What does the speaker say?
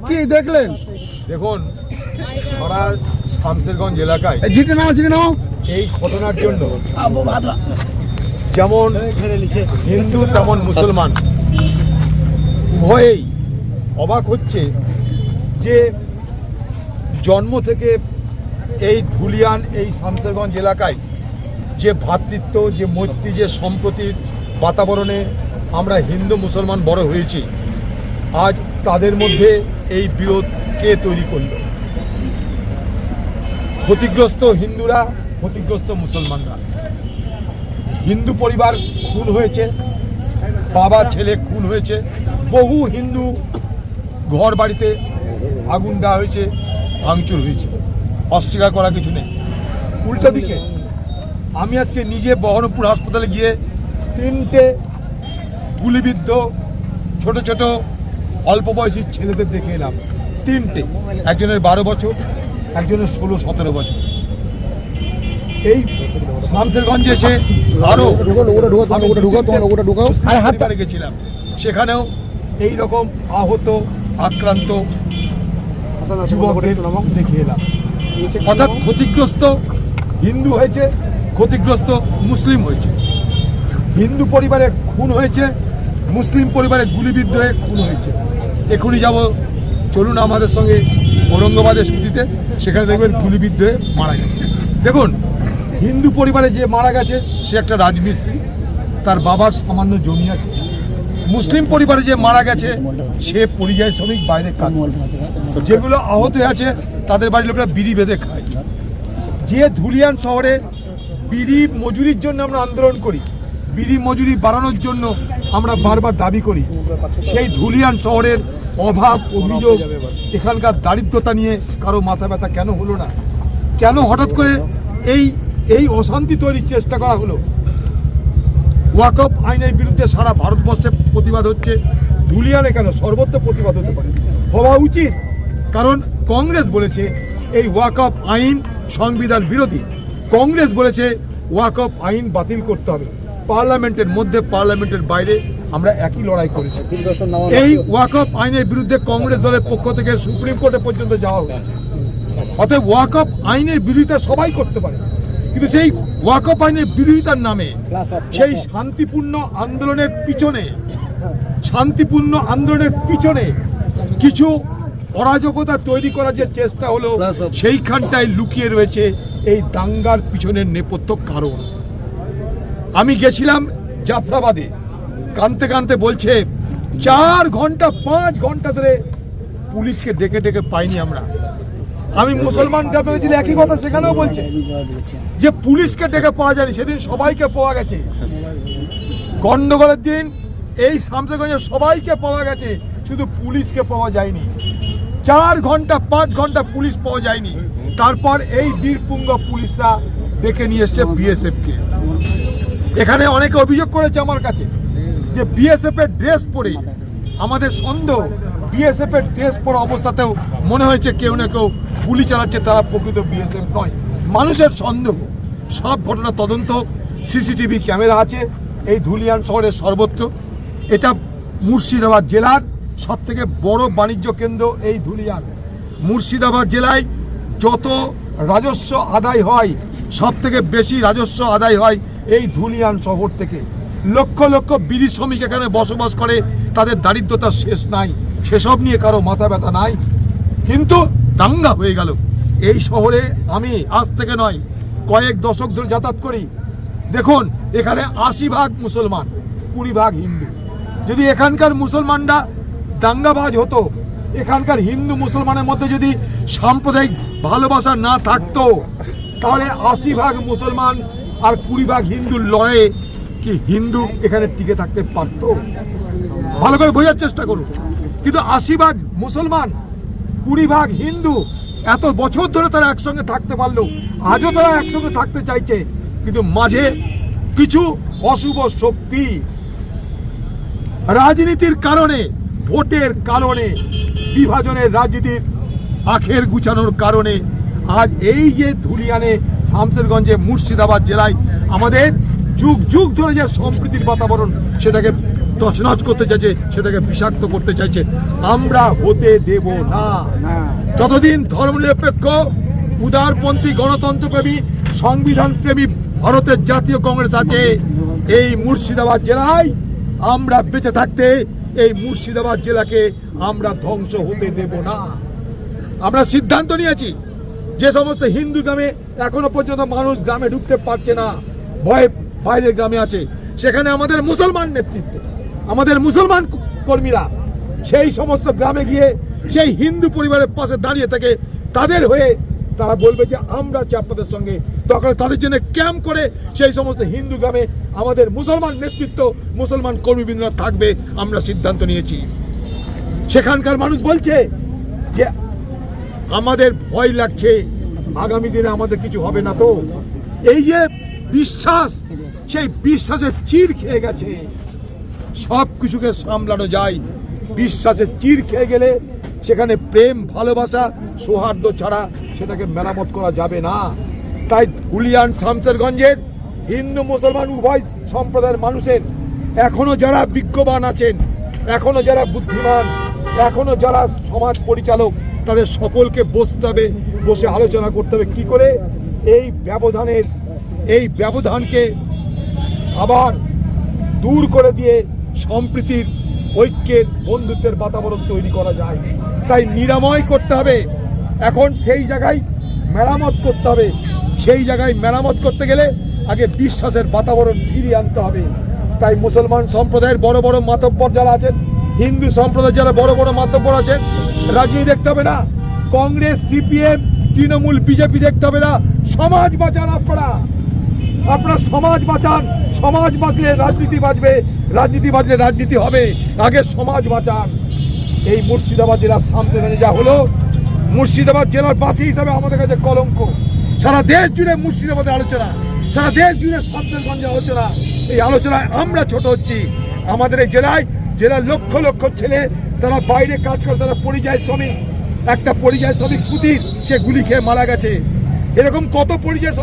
কি দেখলেন? দেখুন, সারা শামসেরগঞ্জ এলাকায় জিতে নাও এই ঘটনার জন্য যেমন হিন্দু তেমন মুসলমান উভয়েই অবাক হচ্ছে যে জন্ম থেকে এই ধুলিয়ান এই শামসেরগঞ্জ এলাকায় যে ভ্রাতৃত্ব, যে মৈত্রী, যে সম্প্রীতির বাতাবরণে আমরা হিন্দু মুসলমান বড় হয়েছি, আজ তাদের মধ্যে এই বিরোধ কে তৈরি করল? ক্ষতিগ্রস্ত হিন্দুরা, ক্ষতিগ্রস্ত মুসলমানরা। হিন্দু পরিবার খুন হয়েছে, বাবা ছেলে খুন হয়েছে, বহু হিন্দু ঘর বাড়িতে আগুন দেওয়া হয়েছে, ভাঙচুর হয়েছে, অস্বীকার করা কিছু নেই। উল্টো দিকে আমি আজকে নিজে বহরমপুর হাসপাতালে গিয়ে 3টে গুলিবিদ্ধ ছোট ছোট অল্প বয়সী ছেলেদের দেখে এলাম। 3টে, একজনের 12 বছর, একজনের 16-17 বছর। এই শামসেরগঞ্জে এসে আরো হাতে গেছিলাম, সেখানেও এই রকম আহত আক্রান্ত যুবকদের দেখে এলাম। অর্থাৎ ক্ষতিগ্রস্ত হিন্দু হয়েছে, ক্ষতিগ্রস্ত মুসলিম হয়েছে। হিন্দু পরিবারে খুন হয়েছে, মুসলিম পরিবারে গুলিবিদ্ধ হয়ে খুন হয়েছে। এখনই যাব, চলুন আমাদের সঙ্গে ঔরঙ্গাবাদের স্মৃতিতে, সেখানে দেখবেন গুলিবিদ্ধ হয়ে মারা গেছে। দেখুন, হিন্দু পরিবারে যে মারা গেছে সে একটা রাজমিস্ত্রি, তার বাবার সামান্য জমি আছে। মুসলিম পরিবারে যে মারা গেছে সে পরিযায়ী শ্রমিক, বাইরে কাজ। যেগুলো আহত আছে তাদের বাড়ির লোকেরা বিড়ি বেঁধে খায়। যে ধুলিয়ান শহরে বিড়ি মজুরির জন্য আমরা আন্দোলন করি, বিড়ি মজুরি বাড়ানোর জন্য আমরা বারবার দাবি করি, সেই ধুলিয়ান শহরের অভাব, অভিযোগ, এখানকার দারিদ্রতা নিয়ে কারো মাথা ব্যথা কেন হলো না? কেন হঠাৎ করে এই অশান্তি তৈরির চেষ্টা করা হলো? ওয়াকফ আইনের বিরুদ্ধে সারা ভারতবর্ষে প্রতিবাদ হচ্ছে, ধুলিয়ানে কেন সর্বত্র প্রতিবাদ হতে পারে, হওয়া উচিত। কারণ কংগ্রেস বলেছে এই ওয়াকফ আইন সংবিধান বিরোধী। কংগ্রেস বলেছে ওয়াকফ আইন বাতিল করতে হবে। পার্লামেন্টের মধ্যে, পার্লামেন্টের বাইরে আমরা একই লড়াই করেছি। এই ওয়াকফ আইনের বিরুদ্ধে কংগ্রেস দলের পক্ষ থেকে সুপ্রিম কোর্টে পর্যন্ত যাওয়া হয়েছে। অতএব ওয়াকফ আইনের বিরোধিতা সবাই করতে পারে, কিন্তু সেই ওয়াকফ আইনের বিরোধিতার নামে সেই শান্তিপূর্ণ আন্দোলনের পিছনে কিছু অরাজকতা তৈরি করার যে চেষ্টা হলো, সেইখানটায় লুকিয়ে রয়েছে এই দাঙ্গার পিছনের নেপথ্য কারণ। আমি গেছিলাম জাফরাবাদে, কানতে কানতে বলছে 4 ঘন্টা 5 ঘন্টা ধরে পুলিশকে ডেকে ডেকে পাইনি আমরা। আমি মুসলমান গ্রামে গেছিলাম, একই কথা সেখানেও বলছে যে পুলিশকে ডেকে পাওয়া যায়নি। সেদিন সবাইকে পাওয়া গেছে। গন্ডগোলের দিন এই শামসেরগঞ্জে সবাইকে পাওয়া গেছে, শুধু পুলিশকে পাওয়া যায়নি। 4 ঘন্টা 5 ঘন্টা পুলিশ পাওয়া যায়নি। তারপর এই বীরপুঙ্গ পুলিশরা ডেকে নিয়ে এসছে বিএসএফকে। এখানে অনেকে অভিযোগ করেছে আমার কাছে যে বিএসএফ এর ড্রেস পরে, আমাদের সন্দেহ বিএসএফ এর ড্রেস পরা অবস্থাতেও মনে হয়েছে কেউ না কেউ গুলি চালাচ্ছে, তারা প্রকৃত বিএসএফ নয়। মানুষের সন্দেহ। সব ঘটনা তদন্ত, সিসিটিভি ক্যামেরা আছে এই ধুলিয়ান শহরের সর্বত্র। এটা মুর্শিদাবাদ জেলার সবথেকে বড় বাণিজ্য কেন্দ্র এই ধুলিয়ান। মুর্শিদাবাদ জেলায় যত রাজস্ব আদায় হয়, সব থেকে বেশি রাজস্ব আদায় হয় এই ধুলিয়ান শহর থেকে। লক্ষ লক্ষ বিড়ি শ্রমিক এখানে বসবাস করে, তাদের দারিদ্রতা শেষ নাই, সেসব নিয়ে কারো মাথা ব্যথা নাই। কিন্তু দাঙ্গা হয়ে গেল এই শহরে। আমি আজ থেকে নয়, কয়েক দশক ধরে যাতায়াত করি। দেখুন, এখানে 80% মুসলমান, 20% হিন্দু। যদি এখানকার মুসলমানরা দাঙ্গাবাজ হতো, এখানকার হিন্দু মুসলমানের মধ্যে যদি সাম্প্রদায়িক ভালোবাসা না থাকতো, তাহলে 80% মুসলমান আর 20% হিন্দুর লড়াইয়ে কি হিন্দু এখানে টিকে থাকতে পারতো? ভালো করে বোঝার চেষ্টা করুন। কিন্তু 80% মুসলমান, 20% হিন্দু, এত বছর ধরে তারা একসঙ্গে থাকতে পারলো। আজও তারা একসঙ্গে থাকতে চাইছে, কিন্তু মাঝে কিছু অশুভ শক্তি রাজনীতির কারণে, ভোটের কারণে, বিভাজনের রাজনীতির আখের গুছানোর কারণে আজ এই যে ধুলিয়ানে, শামসেরগঞ্জে, মুর্শিদাবাদ জেলায় আমাদের যুগ যুগ ধরে যে সম্প্রীতির বাতাবরণ, সেটাকে তছনছ করতে চাইছে, সেটাকে বিষাক্ত করতে চাইছে। আমরা হতে দেব না। যতদিন ধর্মনিরপেক্ষ, উদারপন্থী, গণতন্ত্রপ্রেমী, সংবিধান প্রেমী ভারতের জাতীয় কংগ্রেস আছে এই মুর্শিদাবাদ জেলায়, আমরা বেঁচে থাকতে এই মুর্শিদাবাদ জেলাকে আমরা ধ্বংস হতে দেব না। আমরা সিদ্ধান্ত নিয়েছি, যে সমস্ত হিন্দু গ্রামে এখনো পর্যন্ত মানুষ গ্রামে ঢুকতে পারছে না, ভয়ে বাইরের গ্রামে আছে, সেখানে আমাদের মুসলমান নেতৃত্ব, আমাদের মুসলমান কর্মীরা সেই সমস্ত গ্রামে গিয়ে সেই হিন্দু পরিবারের পাশে দাঁড়িয়ে থেকে তাদের হয়ে তারা বলবে যে আমরা আছি আপনাদের সঙ্গে। তখন তাদের জন্য ক্যাম্প করে সেই সমস্ত হিন্দু গ্রামে আমাদের মুসলমান নেতৃত্ব, মুসলমান কর্মীবৃন্দরা থাকবে। আমরা সিদ্ধান্ত নিয়েছি। সেখানকার মানুষ বলছে যে আমাদের ভয় লাগছে, আগামী দিনে আমাদের কিছু হবে না। তো এই যে বিশ্বাস, সেই বিশ্বাসের চির খেয়ে গেছে। সব কিছুকে সামলানো যায়, বিশ্বাসের চির খেয়ে গেলে সেখানে প্রেম, ভালোবাসা, সৌহার্দ্য ছাড়া সেটাকে মেরামত করা যাবে না। তাই হুলিয়ান শামসেরগঞ্জের হিন্দু মুসলমান উভয় সম্প্রদায়ের মানুষের এখনো যারা বিজ্ঞবান আছেন, এখনো যারা বুদ্ধিমান, এখনো যারা সমাজ পরিচালক, তাদের সকলকে বসতে হবে, বসে আলোচনা করতে হবে কি করে এই ব্যবধানকে আবার দূর করে দিয়ে সম্প্রীতির, ঐক্যের, বন্ধুত্বের বাতাবরণ তৈরি করা যায়। তাই নিরাময় করতে হবে। এখন সেই জায়গায় মেরামত করতে হবে। সেই জায়গায় মেরামত করতে গেলে আগে বিশ্বাসের বাতাবরণ ফিরিয়ে আনতে হবে। তাই মুসলমান সম্প্রদায়ের বড় বড় মাতব্বর যারা আছেন, হিন্দু সম্প্রদায়ের যারা বড় বড় মাতব্বর আছেন, রাজনীতি দেখতে হবে না, কংগ্রেস, সিপিএম, তৃণমূল, বিজেপি দেখতে হবে না। সমাজ বাঁচান আপনারা সমাজ বাঁচান। সমাজ বাঁচলে রাজনীতি বাঁচবে, রাজনীতি বাঁচলে রাজনীতি হবে। আগে সমাজ বাঁচান। এই মুর্শিদাবাদ জেলার শামসেরগঞ্জে যা হলো, মুর্শিদাবাদ জেলার বাসী হিসাবে আমাদের কাছে কলঙ্ক। সারা দেশ জুড়ে মুর্শিদাবাদের আলোচনা, সারা দেশ জুড়ে শামসেরগঞ্জের আলোচনা। এই আলোচনায় আমরা ছোট হচ্ছি। আমাদের এই জেলার লক্ষ লক্ষ ছেলে তারা বাইরে কাজ করে, তারা পরিযায়ী শ্রমিক। একটা পরিযায়ী শ্রমিক সুধীর, সে গুলি খেয়ে মারা গেছে। এরকম কত পরিযায়ী